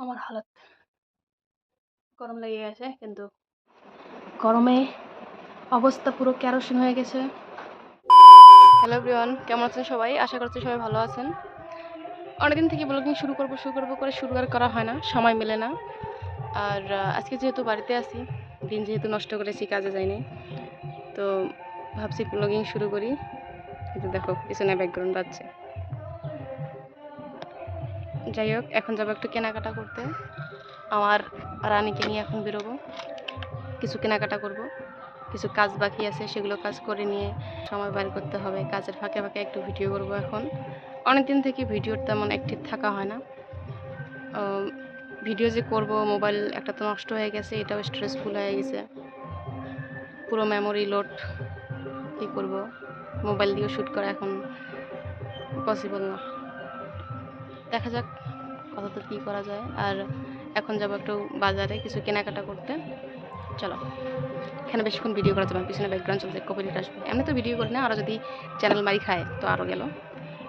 আমার হালত গরম লেগে গেছে, কিন্তু গরমে অবস্থা পুরো কেরোসিন হয়ে গেছে। হ্যালো এভরিওয়ান, কেমন আছেন সবাই? আশা করছি সবাই ভালো আছেন। অনেকদিন থেকে ব্লগিং শুরু করবো করে শুরু আর করা হয় না, সময় মেলে না। আর আজকে যেহেতু বাড়িতে আছি, দিন যেহেতু নষ্ট করেছি, কাজে যাইনি, তো ভাবছি ব্লগিং শুরু করি। কিন্তু দেখো পিছনে ব্যাকগ্রাউন্ড বাজছে। যাই হোক, এখন যাবো একটু কেনাকাটা করতে। আমার রানীকে নিয়ে এখন বেরোবো, কিছু কেনাকাটা করব, কিছু কাজ বাকি আছে, সেগুলো কাজ করে নিয়ে সময় বের করতে হবে। কাজের ফাঁকে ফাঁকে একটু ভিডিও করব। এখন অনেকদিন থেকে ভিডিওর তেমন অ্যাক্টিভ থাকা হয় না। ভিডিও যে করব, মোবাইল একটা তো নষ্ট হয়ে গেছে, এটাও স্ট্রেসফুল হয়ে গেছে, পুরো মেমোরি লোড। কী করব, মোবাইল দিয়েও শ্যুট করা এখন পসিবল না। দেখা যাক কতটা কী করা যায়। আর এখন যাবো একটু বাজারে কিছু কেনাকাটা করতে। চলো, এখানে বেশিক্ষণ ভিডিও করা যাবে না, পিছনে ব্যাকগ্রাউন্ড চলছে, কপিরাইট আসবে। এমনি তো ভিডিও করি না, আরও যদি চ্যানেল মারি খায় তো আরও গেল।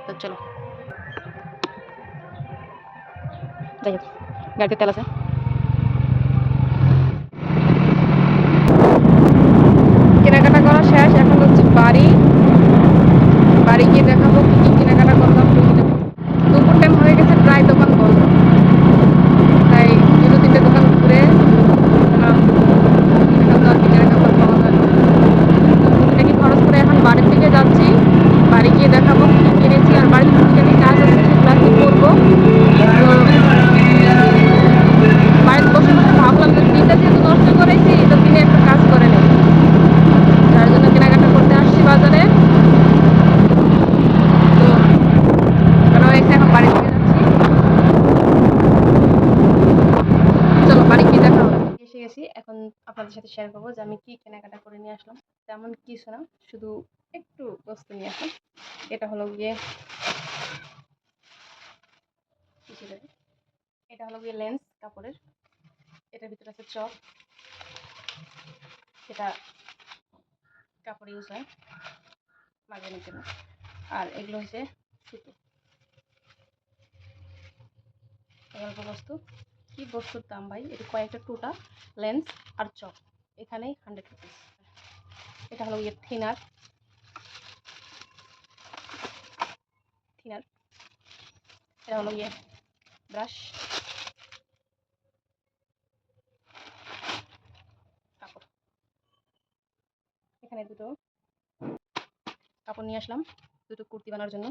তো চলো, যাই হোক, গাড়িতে তেল আছে। কেনাকাটা করা শেষ, এখন হচ্ছে বাড়ি গিয়ে দেখাবো কি কি কেনাকাটা করলাম। দুপুর টাইম হয়ে গেছে, প্রায় দোকান বন্ধ, তাই দুটো তিনটে দোকান ঘুরে এখন তো আর কি কেনাকাটা পাওয়া যায় না। টাকা খরচ করে এখন বাড়ির দিকে যাচ্ছি। বাড়ি গিয়ে দেখাবো কি কিনেছি। আর বাড়িতে টুকিটাকি কাজ আছে, সেগুলো আর কি করবো। তো বাড়িতে বসে বসে ভাবলাম যে দিনটা যেহেতু নষ্ট করেছি, তো দিনে একটু কাজ করে নেই। তার জন্য কেনাকাটা করতে আসছি বাজারে। তো চলো, এখন বাড়ি দিকে যাচ্ছি। চলো বাড়ি গিয়ে দেখা হবে। এসে গেছি, এখন আপনাদের সাথে শেয়ার করবো যে আমি কি কেনাকাটা করে নিয়ে আসলাম। তেমন কিছু না, শুধু একটু বস্তু নিয়ে আসলাম। এটা হলো গিয়ে এটা হলো গিয়ে লেন্স কাপড়ের। এটার ভিতরে আছে চক, এটা কাপড় ইউজ হয় মাঝানোর জন্য। আর এগুলো হচ্ছে সুতো, অল্প বস্তু। কি বস্তুর দাম ভাই, এটা কয়েকটা টুটা লেন্স আর চক, এখানেই 100 রুপিস। এটা হলো গিয়ে থিনার। এটা হলো গিয়ে ব্রাশ, কাপড়। এখানে দুটো কাপড় নিয়ে আসলাম, দুটো কুর্তি বানানোর জন্য।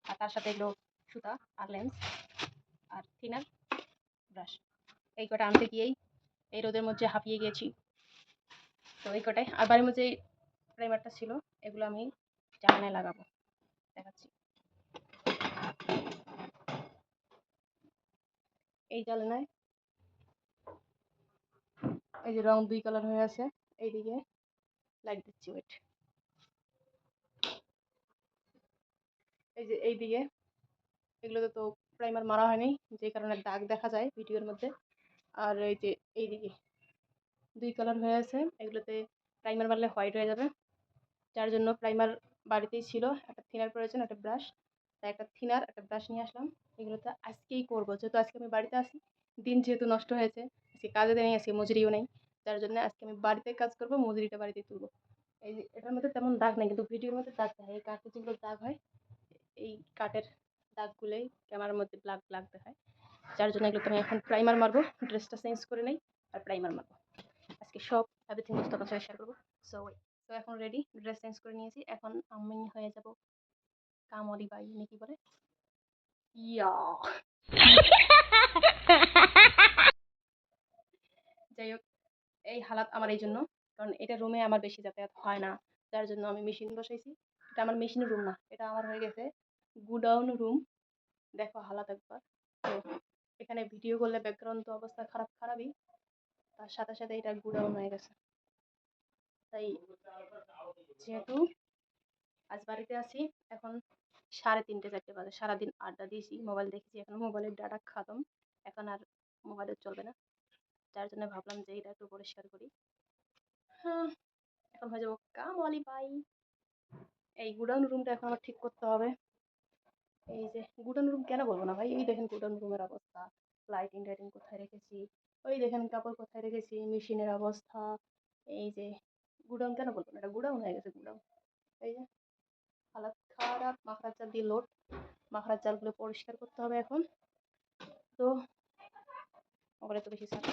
আর তার সাথে এগুলো সুতা আর লেন্স আর থিনার, ব্রাশ। এই কটা আনতে গিয়েই এই রোদের মধ্যে হাঁপিয়ে গিয়েছি। তো এই কটাই। আর বাড়ির মধ্যে প্রাইমারটা ছিল, এগুলো আমি জানালায় লাগাবো, দেখাচ্ছি। এই জানালায় এই যে রং 2 কালার হয়ে আছে, এইদিকে লাইট দিচ্ছি, ওয়েট। এই যে এইদিকে এগুলোতে তো প্রাইমার মারা হয়নি, যে কারণে দাগ দেখা যায় ভিডিওর মধ্যে। আর এই যে এইদিকে 2 কালার হয়ে আছে, এগুলোতে প্রাইমার মারলে হোয়াইট হয়ে যাবে। যার জন্য প্রাইমার বাড়িতেই ছিল, একটা থিনার প্রয়োজন, একটা ব্রাশ। তাই একটা থিনার একটা ব্রাশ নিয়ে আসলাম। এগুলো তো আজকেই করবো, যেহেতু আজকে আমি বাড়িতে আসি, দিন যেহেতু নষ্ট হয়েছে, আজকে কাজে নেই, আজকে মজুরিও নেই। যার জন্য আজকে আমি বাড়িতে কাজ করবো, মজুরিটা বাড়িতেই তুলবো। এই যে এটার মধ্যে তেমন দাগ নেই, কিন্তু ভিডিওর মধ্যে দাগ দেখায়। এই কাঠে যেগুলো দাগ হয়, এই কাঠের দাগগুলোই ক্যামেরার মধ্যে ব্ল্যাক ব্ল্যাক দেখায়। যার জন্য এগুলো আমি এখন প্রাইমার মারবো, ড্রেসটা চেঞ্জ করে নেই আর প্রাইমার মারবো। আজকে সব এভরিথিং বস্তু আপনার সাথে শেয়ার করবো। তো এখন রেডি, ড্রেস চেঞ্জ করে নিয়েছি। এখন আমি হয়ে যাব কামড়ি বাই, নাকি বলে, ইয়া। যাই হোক, এই হালাত আমার এই জন্য, কারণ এটা রুমে আমার বেশি যাতায়াত হয় না। যার জন্য আমি মেশিন বসাইছি। এটা আমার মেশিনের রুম না, এটা আমার হয়ে গেছে গুডাউন রুম। দেখো হালাত একবার। তো এখানে ভিডিও করলে ব্যাকগ্রাউন্ড তো অবস্থা খারাপই, তার সাথে সাথে এটা গুডাউন হয়ে গেছে। তাই যেহেতু আজ বাড়িতে আছি, এখন 3:30-4 বাজে, সারাদিন আড্ডা দিয়েছি, মোবাইল দেখেছি, এখন মোবাইলের ডাটা খতম, এখন আর মোবাইলে চলবে না। যার জন্য ভাবলাম যে এটা একটু পরিষ্কার করি। হ্যাঁ, এখন হয়ে যাবো কামওয়ালি বাই। এই গুডাউন রুমটা এখন আমার ঠিক করতে হবে। এই যে গুডাউন রুম কেন বলবো না ভাই, এই দেখেন গুডাউন রুমের অবস্থা, লাইটিং টাইটিং কোথায় রেখেছি, ওই দেখেন কাপড় কোথায় রেখেছি, মেশিনের অবস্থা। এই যে গুডাউন কেন বলবো না, এটা গুডাউন হয়ে গেছে গুডাউন। এই যে হালাত খারাপ, মাখরার চাল দিয়ে লোড। মাখরার চালগুলো পরিষ্কার করতে হবে এখন। তো মোবাইলে তো বেশি চাপ।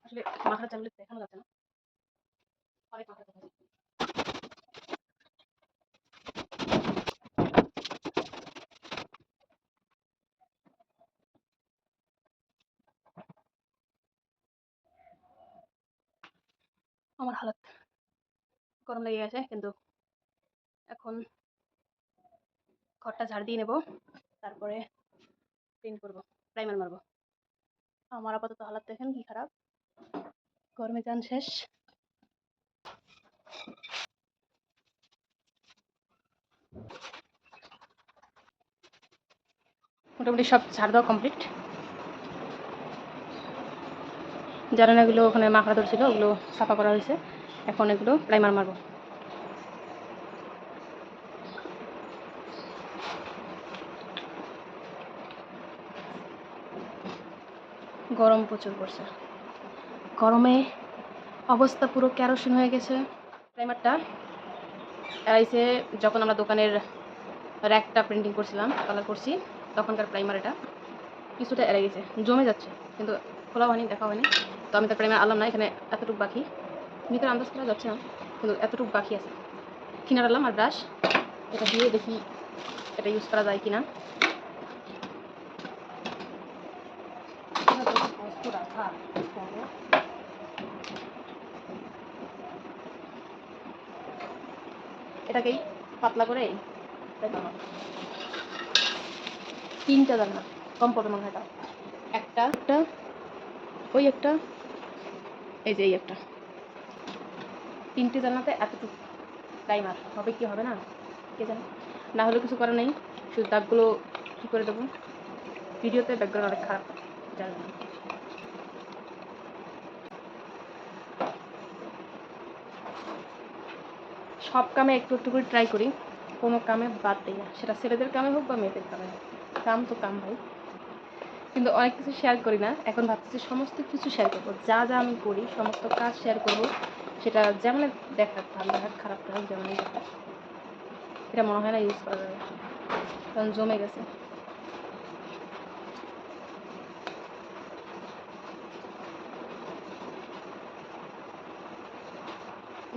আসলে মাখরার চালগুলো দেখানো যাচ্ছে না, অনেক মাখরা দেখা যাচ্ছে। আমার হালাত গরম লেগে গেছে, কিন্তু এখন ঘরটা ঝাড় দিয়ে নেব, তারপরে প্রিন্ট করব, প্রাইমার মারব। আমার আপাতত হালাত দেখেন কি খারাপ, গরমে যান শেষ। মোটামুটি সব ঝাড় দেওয়া কমপ্লিট। জানালাগুলো ওখানে মাকড়া ধরছিল, ওগুলো সাফা করা হয়েছে। এখন এগুলো প্রাইমার মারব। গরম প্রচুর পড়ছে, গরমে অবস্থা পুরো কেরোসিন হয়ে গেছে। প্রাইমারটা এসে যখন আমরা দোকানের র্যাকটা প্রিন্টিং করছিলাম, কালার করছি, তখনকার প্রাইমার এটা কিছুটা এড়ে গেছে, জমে যাচ্ছে, কিন্তু খোলা হয়নি, দেখা হয়নি। তো আমি তার প্রাইমার আনলাম না, এখানে এতটুকু বাকি, ভিতরে আন্দাজ করা যাচ্ছে না, কিন্তু এতটুকু বাকি আছে। কিনার আনলাম আর ব্রাশ, এটা দিয়ে দেখি এটা ইউজ করা যায় কিনা। এটাকেই পাতলা করে তিনটা জানলা কম পড়বে মনে হয়। এটা একটা ওই একটা, এই যে এই একটা, তিনটে জানলাতে এতটুকু প্রাইমার হবে কি হবে না কে জানে। না হলে কিছু করার নেই, শুধু দাগগুলো কী করে দেবো। ভিডিওতে ব্যাকগ্রাউন্ড অনেক খারাপ, জানি না। সব কামে একটু একটু করে ট্রাই করি, কোনো কামে বাদ দিই না, সেটা ছেলেদের কামে হোক বা মেয়েদের কামে হোক। কাম তো কাম ভাই, কিন্তু অনেক কিছু শেয়ার করি না। এখন ভাবতেছি সমস্ত কিছু শেয়ার করবো, যা যা আমি করি সমস্ত কাজ শেয়ার করবো, সেটা যেমন দেখাক, ভালো দেখাক খারাপ দেখাক, যেমনই দেখাক। এটা মনে হয় না ইউজ করা যাবে, কারণ জমে গেছে।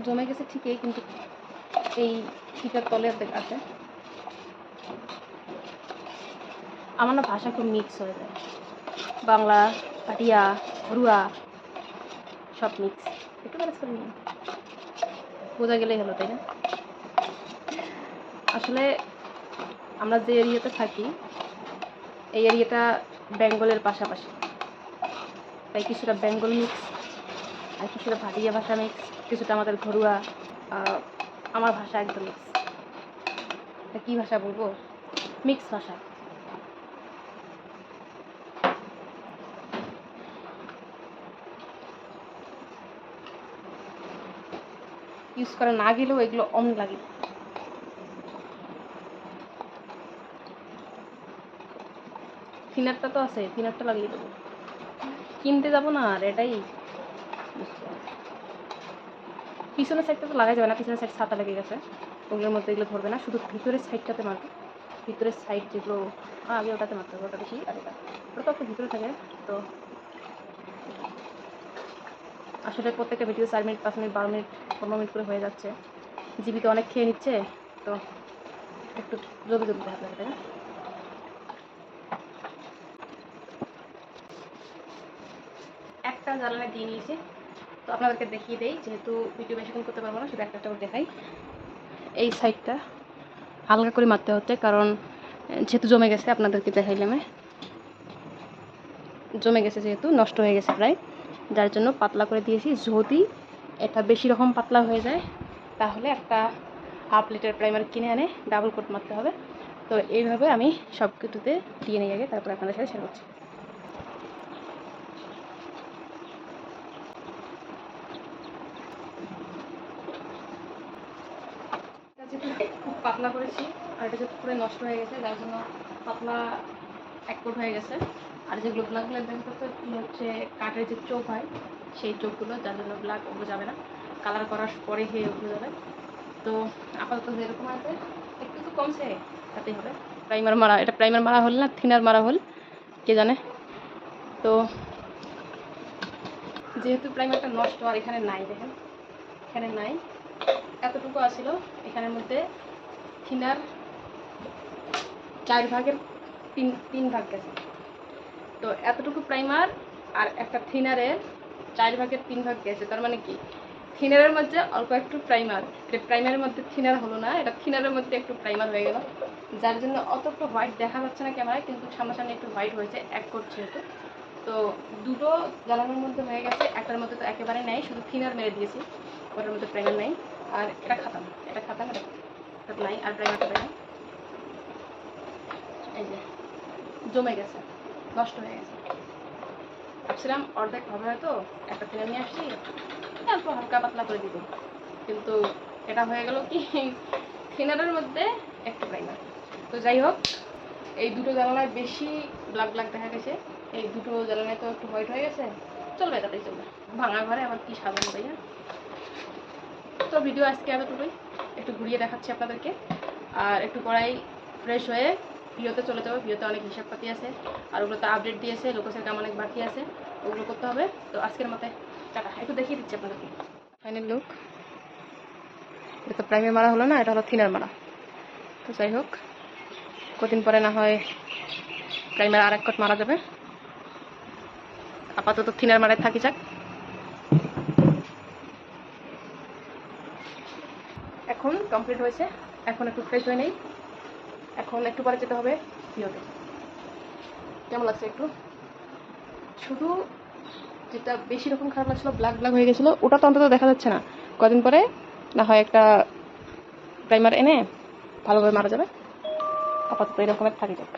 জমে গেছে ঠিকই, কিন্তু এই ফিটার তলে আছে। আমার না ভাষা খুব মিক্স হয়ে যায়, বাংলা, পাটিয়া, রুয়া সব মিক্স। একটু ম্যানেজ করে নিন, বোঝা গেলেই হলো, তাই না? আসলে আমরা যে এরিয়াতে থাকি, এই এরিয়াটা বেঙ্গলের পাশাপাশি, তাই কিছুটা বেঙ্গল মিক্স আর কিছুটা ভাটিয়া ভাষা মিক্স, কিছুটা আমাদের ঘরোয়া। আমার ভাষা একদম মিক্স। কী ভাষা বলবো, মিক্স ভাষা। ইউজ করা না গেলেও এগুলো অন লাগে। থিনারটা তো আছে, থিনারটা লাগিয়ে দেবো, কিনতে যাবো না আর, এটাই। পিছনের সাইডটা তো লাগাই যাবে না, পিছনের সাইড ছাতা লেগে গেছে, ওগুলোর মধ্যে এগুলো ধরবে না, শুধু ভিতরের সাইডটাতে মারবে। ভিতরের সাইড যেগুলো আগে ওটাতে মারতে হবে, ওটা বেশি। আর ওটা তো একটু ভিতরে থাকে। তো আসলে প্রত্যেকটা video 4 minute, 5 minute, 12 minute, 15 minute করে হয়ে যাচ্ছে। জীবিত অনেক খেয়ে নিচ্ছে, তো একটু জলদি জলদি দেখা যাবে, তাই না? একটা জ্বালানি দিয়ে নিয়েছি, তো আপনাদেরকে দেখিয়ে দেই, যেহেতু ভিডিও বেশিক্ষণ করতে পারবো না, শুধু একটা করে দেখাই। এই সাইডটা হালকা করে মারতে হচ্ছে, কারণ যেহেতু জমে গেছে, আপনাদেরকে দেখাইলাম, জমে গেছে যেহেতু, নষ্ট হয়ে গেছে প্রায়, যার জন্য পাতলা করে দিয়েছি। যদি এটা বেশি রকম পাতলা হয়ে যায়, তাহলে একটা হাফ লিটার প্রাইমার কিনে এনে ডাবল কোট মারতে হবে। তো এইভাবে আমি সব কিছুতে দিয়ে নিই আগে, তারপর আপনাদের সাথে শেয়ার করছি। যেহেতু খুব পাতলা করেছি আর এটা যেহেতু পুরো নষ্ট হয়ে গেছে, যার জন্য পাতলা এক কোট হয়ে গেছে। আর যেগুলো ব্ল্যাক ব্ল্যাক দেখা যাচ্ছে হচ্ছে কাঠের যে চোখ হয় সেই চোখগুলো, যার জন্য ব্ল্যাক ওগুলো যাবে না, কালার করার পরে গিয়ে ওগুলো যাবে। তো আপাতত যেরকম আছে একটু তো কমছে, তাতেই হবে। প্রাইমার মারা, এটা প্রাইমার মারা হল না থিনার মারা হল কে জানে। তো যেহেতু প্রাইমারটা নষ্ট আর এখানে নাই, দেখেন এখানে নাই, এতটুকু আসছিল, এখানের মধ্যে থিনার 4 ভাগের 3 ভাগ গেছে। তো এতটুকু প্রাইমার আর একটা থিনারের 4 ভাগের 3 ভাগ গেছে, তার মানে কি থিনারের মধ্যে অল্প একটু প্রাইমার, এটা প্রাইমারের মধ্যে থিনার হলো না, এটা থিনারের মধ্যে একটু প্রাইমার হয়ে গেল, যার জন্য অত একটু হোয়াইট দেখা যাচ্ছে না ক্যামেরায়, কিন্তু সামনাসামনি একটু হোয়াইট হয়েছে এক কোট যেহেতু। তো দুটো জ্বালানোর মধ্যে হয়ে গেছে, একটার মধ্যে তো একেবারে নেই, শুধু থিনার মেরে দিয়েছি, ওটার মধ্যে প্রাইমার নেই। আর এটা খাতাম, এটা খাতাম, এটা নাই, আর প্রাইমারটা দেয় এই যে জমে গেছে, নষ্ট হয়ে গেছে। ভাবছিলাম অর্ধেক হবে হয়তো, একটা থিনার নিয়ে আসছি অল্প হালকা পাতলা করে দিব, কিন্তু এটা হয়ে গেল কি থিনারের মধ্যে একটু প্রাইমার। তো যাই হোক, এই দুটো জ্বালানায় বেশি ব্ল্যাক ব্ল্যাক দেখা গেছে, এই দুটো জ্বালানায় তো একটু হোয়াইট হয়ে গেছে, চলবে তাতেই চলবে, ভাঙা ঘরে আবার কি সাজানো ভাইয়া। তো ভিডিও আজকে এতটুকুই, একটু ঘুরিয়ে দেখাচ্ছি আপনাদেরকে, আর একটু পরেই ফ্রেশ হয়ে ভিওতে চলে যাবো। ভিওতে অনেক হিসাবপাতি আছে, আর ওগুলোতে আপডেট দিয়েছে, লোকেশের কাম অনেক বাকি আছে, ওগুলো করতে হবে। তো আজকের মতে টাটা, একটু দেখিয়ে দিচ্ছি আপনাদেরকে ফাইনাল লুক। এটা তো প্রাইমার মারা হলো না, এটা হলো থিনার মারা। তো যাই হোক, কদিন পরে না হয় প্রাইমার আর এক কোট মারা যাবে, আপাতত থিনার মারায় থাকি যাক। এখন কমপ্লিট হয়েছে, এখন একটু ফ্রেশ হয়ে নেই, এখন একটু পরে যেতে হবে ভিওতে। কেমন লাগছে একটু? শুধু যেটা বেশি রকম খারাপ লাগছিল, ব্ল্যাক ব্ল্যাক হয়ে গেছিলো, ওটা তো অন্তত দেখা যাচ্ছে না, কদিন পরে না হয় একটা প্রাইমার এনে ভালোভাবে মারা যাবে। আপাতত এরকমের থাকি যাক।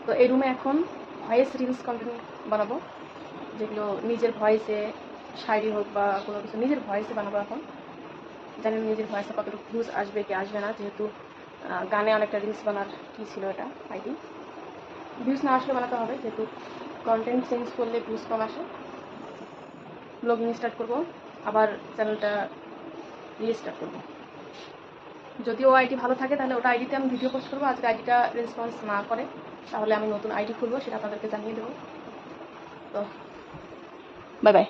তো এই রুমে এখন ভয়েস রিলস কন্টেন্ট বানাবো, যেগুলো নিজের ভয়েসে, শায়রি হোক বা কোনো কিছু নিজের ভয়েসে বানাবো। এখন জানি না নিজের ভয়েসে কতটুকু ভিউজ আসবে কি আসবে না, যেহেতু গানে অনেকটা রিলস বানার কী ছিল এটা আইডি, ভিউজ না আসলে বানাতে হবে, যেহেতু কন্টেন্ট চেঞ্জ করলে ভিউজ কম আসে। ব্লগিং স্টার্ট করবো, আবার চ্যানেলটা রিস্টার্ট করবো। যদিও আইডি ভালো থাকে তাহলে ওটা আইডিতে আমি ভিডিও পোস্ট করবো, আজকে আইডিটা রেসপন্স না করে তাহলে আমি নতুন আইডি খুলবো, সেটা আপনাদেরকে জানিয়ে দেবো। তো বাই বাই।